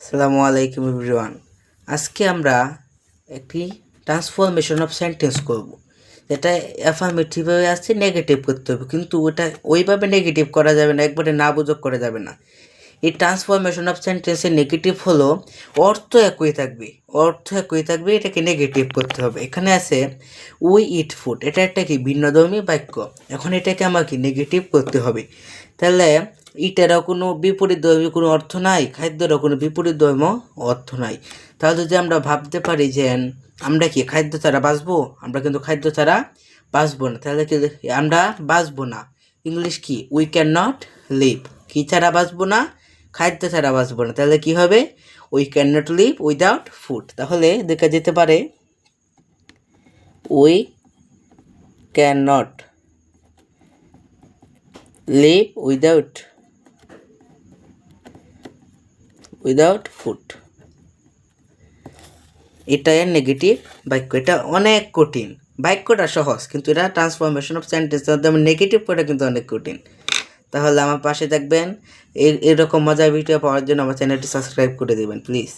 আসসালামু আলাইকুম এভরিওয়ান। আজকে আমরা একটি ট্রান্সফরমেশন অফ সেন্টেন্স করব, যেটা অ্যাফার্মেটিভভাবে আসছে নেগেটিভ করতে হবে, কিন্তু ওটা ওইভাবে নেগেটিভ করা যাবে না, একবারে না বুঝক করা যাবে না। এই ট্রান্সফরমেশন অফ সেন্টেন্সের নেগেটিভ হলো অর্থ একই থাকবে, এটাকে নেগেটিভ করতে হবে। এখানে আছে উই ইট ফুড, এটা একটা কি ভিন্নধর্মী বাক্য। এখন এটাকে আমাকে নেগেটিভ করতে হবে। তাহলে ইটেরও কোনো বিপরীতধর্মী কোনো অর্থ নাই, খাদ্যেরও কোনো বিপরীতধর্মী অর্থ নাই। তাহলে যদি আমরা ভাবতে পারি যে আমরা কি খাদ্য ছাড়া বাঁচবো, আমরা কিন্তু খাদ্য ছাড়া বাঁচবো না। তাহলে কি আমরা বাঁচবো না, ইংলিশ কি উই ক্যান নট লিভ, কী ছাড়া বাঁচবো না, খাদ্য ছাড়া বাঁচবো না। তাহলে কি হবে, we can not live without food. তাহলে দেখা যেতে পারে we can not live without food. এটা এর নেগেটিভ বাক্য। এটা অনেক কঠিন, বাক্যটা সহজ, কিন্তু এটা ট্রান্সফরমেশন অফ সেন্টেন্স নেগেটিভ করা কিন্তু অনেক কঠিন। তাহলে আমার পাশে থাকবেন, এরকম মজার ভিডিও পাওয়ার জন্য আমার চ্যানেলটি সাবস্ক্রাইব করে দেবেন প্লিজ।